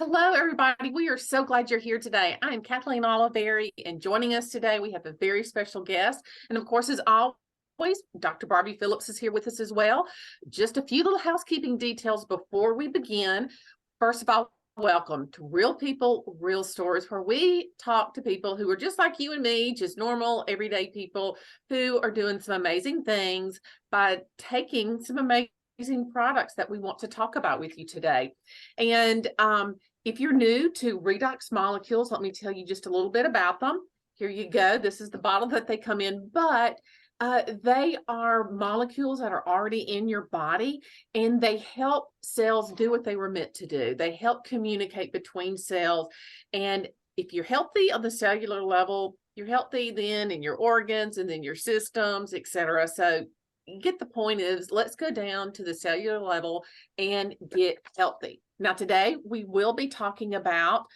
Hello, everybody. We are so glad you're here today. I am Kathleen Oliveri, and joining us today, we have a very special guest. And of course, as always, Dr. Barbie Phillips is here with us as well. Just a few little housekeeping details before we begin. First of all, welcome to Real People, Real Stories, where we talk to people who are just like you and me, just normal, everyday people who are doing some amazing things by taking some amazing products that we want to talk about with you today. And if you're new to Redox molecules, let me tell you just a little bit about them. Here you go. This is the bottle that they come in, but they are molecules that are already in your body, and they help cells do what they were meant to do. They help communicate between cells. And if you're healthy on the cellular level, you're healthy then in your organs and then your systems, etc. So you get the point is, let's go down to the cellular level and get healthy. Now, today we will be talking about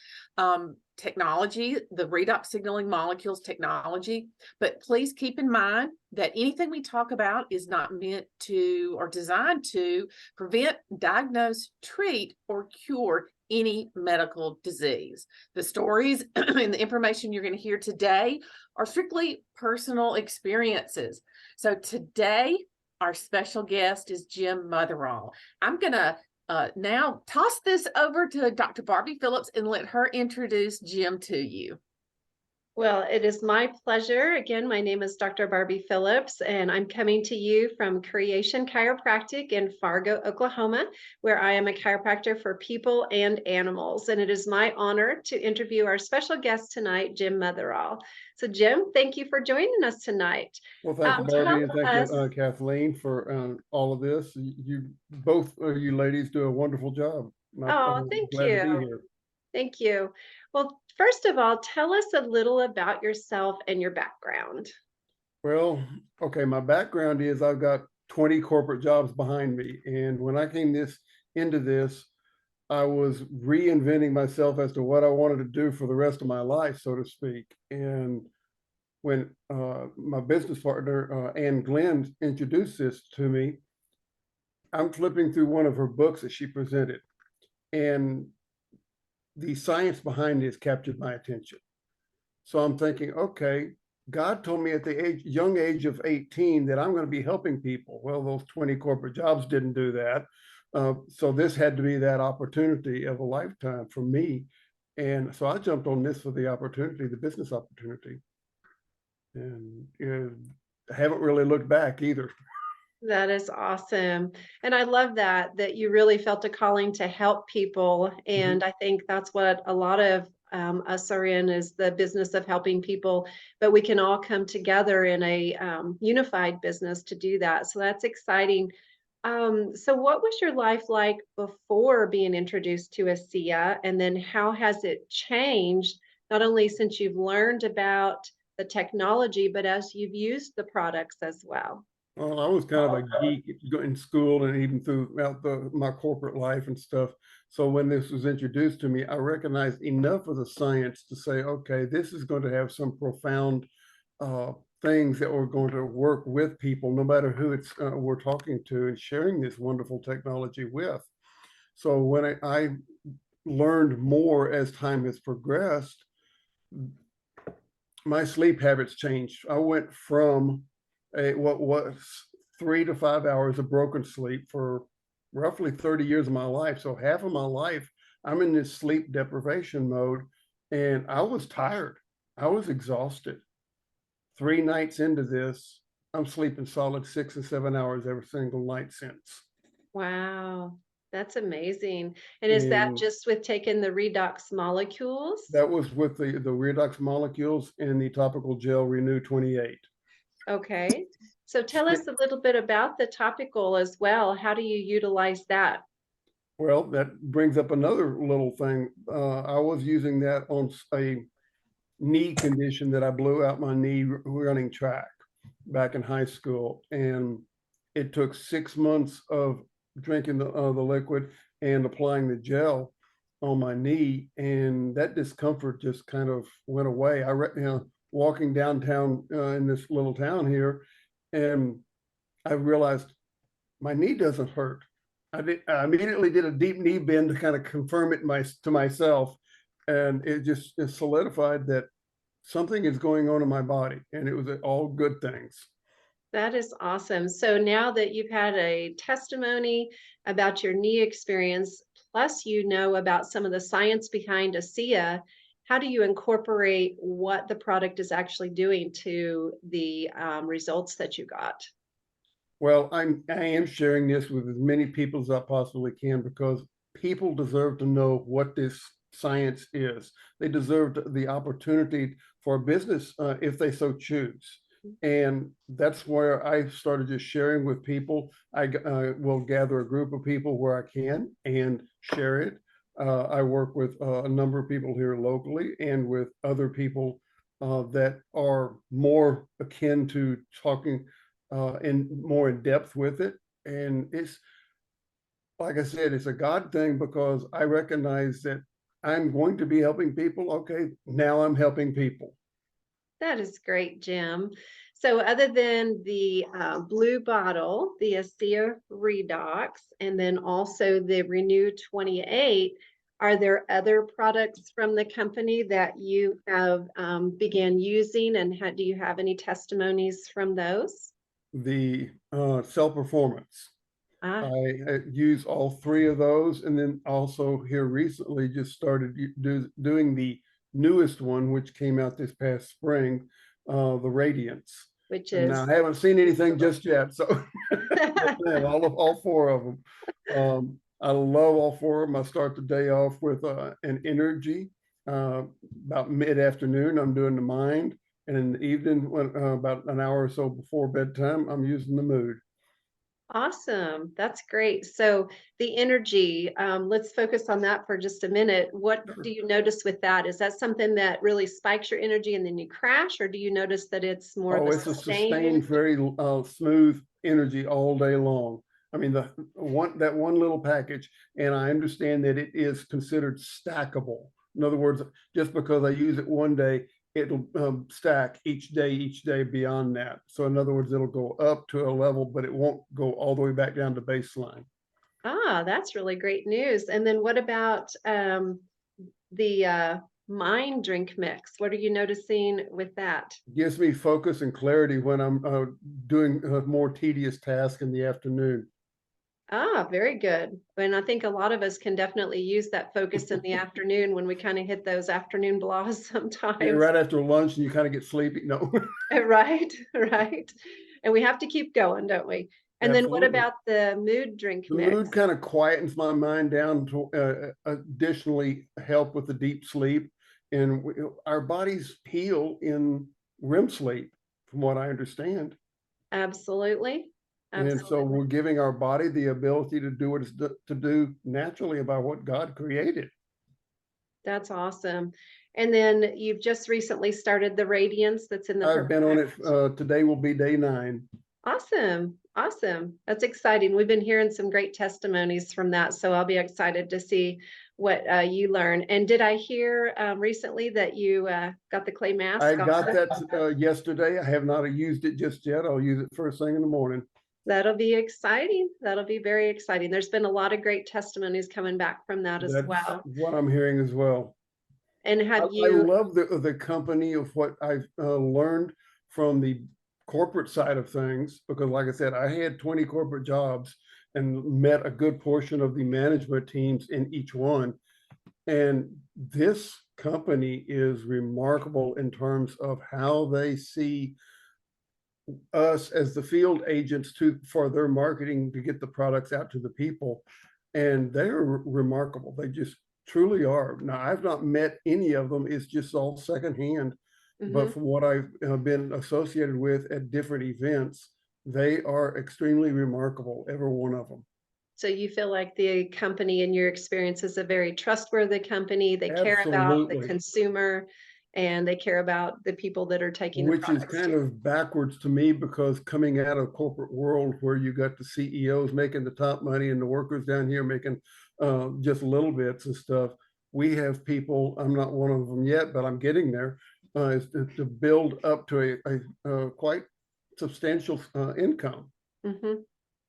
technology, the redox signaling molecules technology, but please keep in mind that anything we talk about is not meant to or designed to prevent, diagnose, treat, or cure any medical disease. The stories and the information you're going to hear today are strictly personal experiences. So today, our special guest is Jim Motheral. I'm going to now toss this over to Dr. Barbie Phillips and let her introduce Jim to you. Well, it is my pleasure. Again, my name is Dr. Barbie Phillips, and I'm coming to you from Creation Chiropractic in Fargo, Oklahoma, where I am a chiropractor for people and animals. And it is my honor to interview our special guest tonight, Jim Motheral. So, Jim, thank you for joining us tonight. Well, thank you, Barbie, and thank you, Kathleen, for all of this. You both, you ladies, do a wonderful job. Oh, thank glad you. to be here. Thank you. Well, first of all, tell us a little about yourself and your background. Well, okay, my background is I've got 20 corporate jobs behind me. And when I came into this, I was reinventing myself as to what I wanted to do for the rest of my life, so to speak. And when my business partner, Ann Glenn, introduced this to me, I'm flipping through one of her books that she presented. And the science behind this captured my attention. So I'm thinking, okay, God told me at the young age of 18 that I'm going to be helping people. Well, those 20 corporate jobs didn't do that. So this had to be that opportunity of a lifetime for me. And so I jumped on this for the opportunity, the business opportunity. And I haven't really looked back either. That is awesome. And I love that you really felt a calling to help people. And I think that's what a lot of us are in, is the business of helping people, but we can all come together in a unified business to do that. So that's exciting. So what was your life like before being introduced to ASEA? And then how has it changed, not only since you've learned about the technology, but as you've used the products as well? Well, I was kind of a geek in school and even throughout my corporate life and stuff. So when this was introduced to me, I recognized enough of the science to say, okay, this is going to have some profound things that are going to work with people, no matter who we're talking to and sharing this wonderful technology with. So when I learned more as time has progressed, my sleep habits changed. I went from what was 3 to 5 hours of broken sleep for roughly 30 years of my life. So half of my life, I'm in this sleep deprivation mode, and I was tired. I was exhausted. 3 nights into this, I'm sleeping solid 6 and 7 hours every single night since. Wow, that's amazing. And is that just with taking the redox molecules? That was with the Redox molecules and the topical gel Renew 28. Okay. So tell us a little bit about the topical as well. How do you utilize that? Well, that brings up another little thing. I was using that on a knee condition that I blew out my knee running track back in high school. And it took 6 months of drinking the liquid and applying the gel on my knee. And that discomfort just kind of went away. Walking downtown in this little town here, and I realized my knee doesn't hurt. I immediately did a deep knee bend to kind of confirm it to myself, and it solidified that something is going on in my body, and it was all good things. That is awesome. So now that you've had a testimony about your knee experience, plus you know about some of the science behind ASEA, how do you incorporate what the product is actually doing to the results that you got? Well, I am sharing this with as many people as I possibly can, because people deserve to know what this science is. They deserve the opportunity for a business if they so choose. And that's where I started just sharing with people. I will gather a group of people where I can and share it. I work with a number of people here locally and with other people that are more akin to talking and more in depth with it. And it's, like I said, it's a God thing, because I recognize that I'm going to be helping people. Okay, now I'm helping people. That is great, Jim. So other than the blue bottle, the ASEA Redox, and then also the Renew 28, are there other products from the company that you have began using, and do you have any testimonies from those? The cell performance. Ah, I use all three of those, and then also here recently just started doing the newest one, which came out this past spring, the Radiance. which And is now I haven't seen anything just yet, so all four of them. I love all four of them. I start the day off with an energy. About mid-afternoon, I'm doing the mind, and in the evening, when about an hour or so before bedtime, I'm using the mood. awesome. That's great. So the energy, let's focus on that for just a minute. What do you notice with that? Is that something that really spikes your energy and then you crash, or do you notice that it's more of Oh, a it's a sustained sustained, very smooth energy all day long. I mean, that one little package, and I understand that it is considered stackable. In other words, just because I use it one day, it'll stack each day beyond that. So in other words, it'll go up to a level, but it won't go all the way back down to baseline. Ah, that's really great news. And then what about the mind drink mix? What are you noticing with that? Gives me focus and clarity when I'm doing a more tedious task in the afternoon. Ah, very good. And I think a lot of us can definitely use that focus in the afternoon when we kind of hit those afternoon blahs Yeah, sometimes. right after lunch, and you kind of get sleepy. No. Right, right. And we have to keep going, don't we? And then what Absolutely. about the mood drink The mix? mood kind of quietens my mind down to additionally help with the deep sleep. And our bodies heal in REM sleep, from what I understand. Absolutely. And so Absolutely. we're giving our body the ability to do what it's to do naturally about what God created. That's awesome. And then you've just recently started the Radiance that's in the I've purple been on it. package. Today will be day 9. Awesome. Awesome. That's exciting. We've been hearing some great testimonies from that. So I'll be excited to see what you learn. And did I hear recently that you got the clay I mask got also? that yesterday. I have not used it just yet. I'll use it first thing in the morning. That'll be exciting. That'll be very exciting. There's been a lot of great testimonies coming back from that as That's well. what I'm hearing as well. And I have you, love the company of what I've learned from the corporate side of things, because like I said, I had 20 corporate jobs and met a good portion of the management teams in each one. And this company is remarkable in terms of how they see us as the field agents for their marketing to get the products out to the people. And they're remarkable. They just truly are. Now, I've not met any of them. It's just all secondhand. But mhm. from what I've been associated with at different events, they are extremely remarkable, every one of them. So you feel like the company in your experience is a very trustworthy company. They care about the Absolutely. consumer and they care about the people that are taking the Which is products kind to. of backwards to me, because coming out of corporate world where you got the CEOs making the top money and the workers down here making just little bits and stuff, we have people, I'm not one of them yet, but I'm getting there, is to build up to a quite substantial income. Mhm.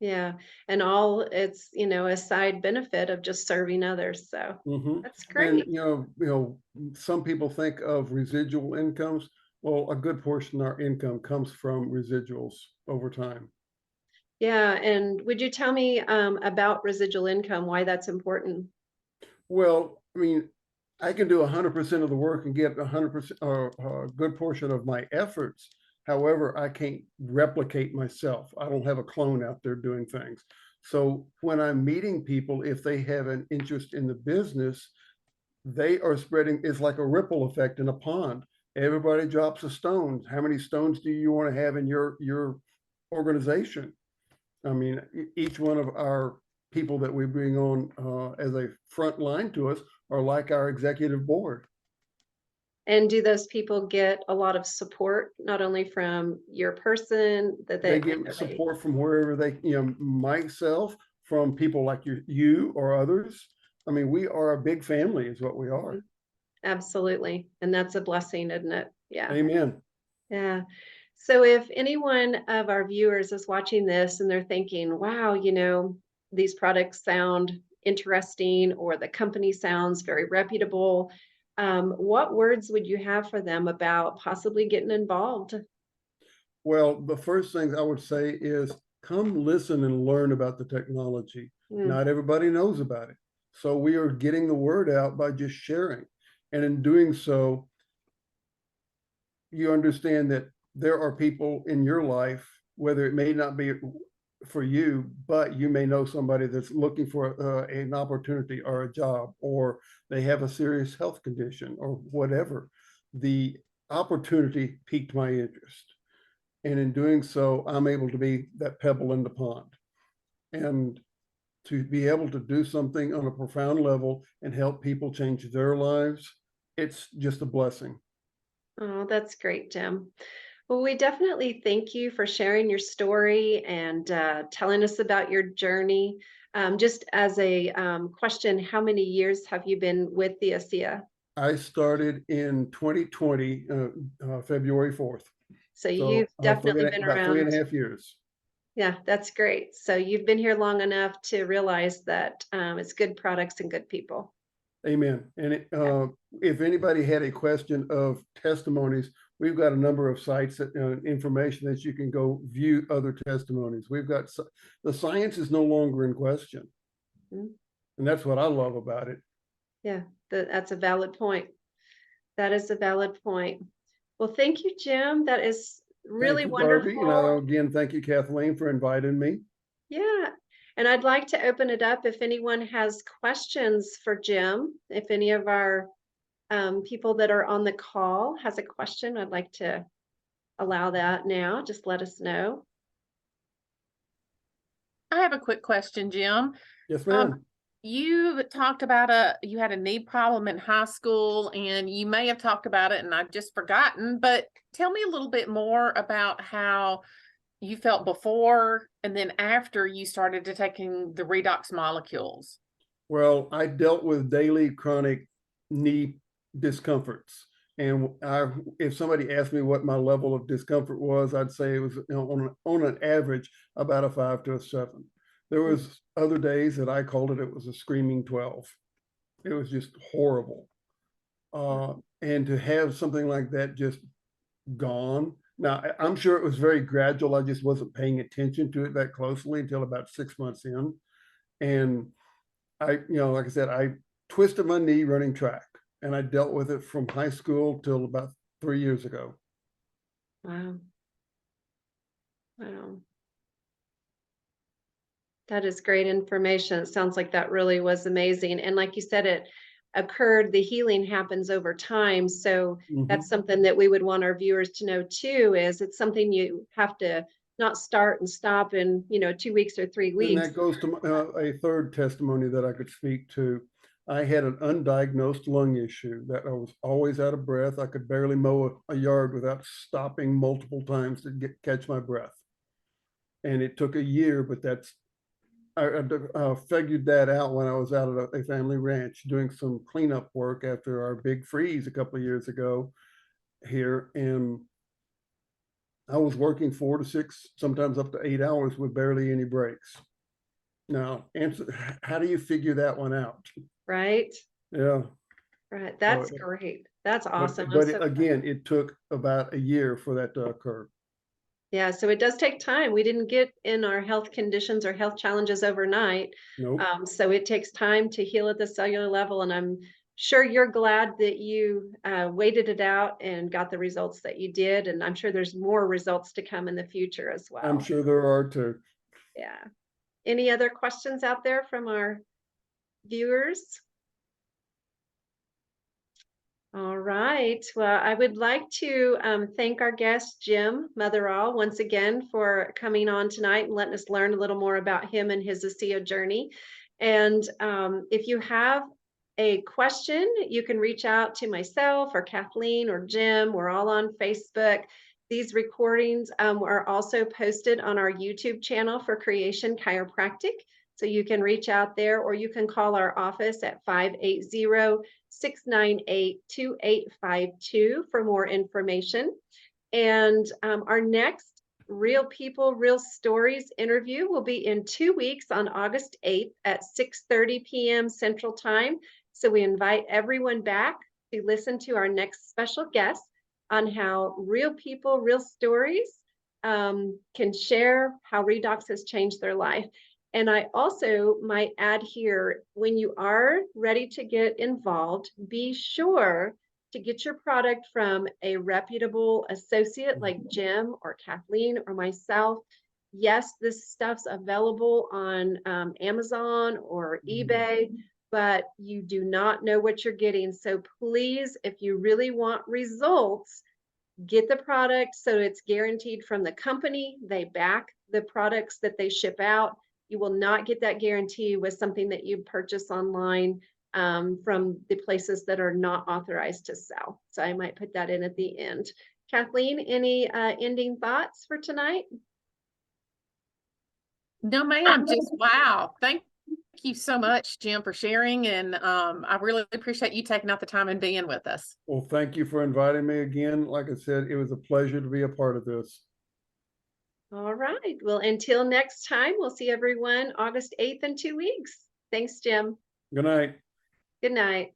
Yeah. And all it's, a side benefit of just serving others. So Mhm. that's And, great. some people think of residual incomes. Well, a good portion of our income comes from residuals over time. Yeah. And would you tell me about residual income, why that's important? Well, I mean, I can do 100% of the work and get 100% or a good portion of my efforts. However, I can't replicate myself. I don't have a clone out there doing things. So when I'm meeting people, if they have an interest in the business, they are spreading, it's like a ripple effect in a pond. Everybody drops a stone. How many stones do you want to have in your organization? I mean, each one of our people that we bring on as a front line to us are like our executive board. And do those people get a lot of support, not only from your person that They they, get support from wherever they, myself, from people like you or others. I mean, we are a big family, is what we are. absolutely. And that's a blessing, isn't it? Yeah. Amen. Yeah. So if anyone of our viewers is watching this and they're thinking, wow, these products sound interesting or the company sounds very reputable, what words would you have for them about possibly getting involved? Well, the first thing I would say is come listen and learn about the technology. Mm, Not everybody knows about it. So we are getting the word out by just sharing. And in doing so, you understand that there are people in your life, whether it may not be for you, but you may know somebody that's looking for an opportunity or a job, or they have a serious health condition or whatever. The opportunity piqued my interest. And in doing so, I'm able to be that pebble in the pond. And to be able to do something on a profound level and help people change their lives, it's just a blessing. oh, that's great, Jim. Well, we definitely thank you for sharing your story and telling us about your journey. Just as a question, how many years have you been with the ASEA? I started in 2020, February 4th. So So you've definitely been about three around. and a half years. Yeah, that's great. So you've been here long enough to realize that it's good products and good people. Amen. And if anybody had a question of testimonies, we've got a number of sites that information that you can go view other testimonies. We've got the science is no longer in question, Mhm. and that's what I love about it. Yeah, that's a valid point. That is a valid point. Well, thank you, Jim. That is Thank really you, Barbie, and I wonderful. again thank you, Kathleen, for inviting me. Yeah. And I'd like to open it up if anyone has questions for Jim. If any of our people that are on the call has a question, I'd like to allow that now. Just let us know. I have a quick question, Jim. Yes, Um, ma'am. you talked about you had a knee problem in high school, and you may have talked about it and I've just forgotten, but tell me a little bit more about how you felt before and then after you started to taking the Redox molecules. Well, I dealt with daily chronic knee discomforts. And if somebody asked me what my level of discomfort was, I'd say it was on an average about a 5 to a 7. There was other days that I called it was a screaming 12. It was just horrible. And to have something like that just gone. Now, I'm sure it was very gradual. I just wasn't paying attention to it that closely until about 6 months in. And like I said, I twisted my knee running track, and I dealt with it from high school till about 3 years ago. Wow. Wow. That is great information. It sounds like that really was amazing. And like you said, it occurred, the healing happens over time. So Mhm. that's something that we would want our viewers to know too, is it's something you have to not start and stop in, 2 weeks or 3 And weeks. that goes to a third testimony that I could speak to. I had an undiagnosed lung issue that I was always out of breath. I could barely mow a yard without stopping multiple times to catch my breath. And it took a year, but I figured that out when I was out at a family ranch doing some cleanup work after our big freeze a couple of years ago here. And I was working 4 to 6, sometimes up to 8 hours with barely any breaks. Now, how do you figure that one out? Right? Yeah. Right. So, That's great. That's but, awesome. I'm but so again, it took about a year for that to occur. Yeah, so it does take time. We didn't get in our health conditions or health challenges overnight. Nope. So it takes time to heal at the cellular level. And I'm sure you're glad that you waited it out and got the results that you did. And I'm sure there's more results to come in the future as I'm well. sure there are too. Yeah. Any other questions out there from our viewers? All right. Well, I would like to thank our guest, Jim Motheral, once again for coming on tonight and letting us learn a little more about him and his ASEA journey. And if you have a question, you can reach out to myself or Kathleen or Jim. We're all on Facebook. These recordings are also posted on our YouTube channel for Creation Chiropractic. So you can reach out there, or you can call our office at 580-698-2852 for more information. And our next Real People, Real Stories interview will be in 2 weeks on August 8th at 6:30 p.m. Central Time. So we invite everyone back to listen to our next special guest on how real people, real stories can share how Redox has changed their life. And I also might add here, when you are ready to get involved, be sure to get your product from a reputable associate like Jim or Kathleen or myself. Yes, this stuff's available on Amazon or eBay, but you do not know what you're getting. So please, if you really want results, get the product so it's guaranteed from the company. They back the products that they ship out. You will not get that guarantee with something that you purchase online from the places that are not authorized to sell. So I might put that in at the end. Kathleen, any ending thoughts for tonight? No, ma'am, just wow. Thank you so much, Jim, for sharing. And I really appreciate you taking out the time and being with us. Well, thank you for inviting me again. Like I said, it was a pleasure to be a part of this. All right. Well, until next time, we'll see everyone August 8th in 2 weeks. Thanks, Jim. Good night. Good night.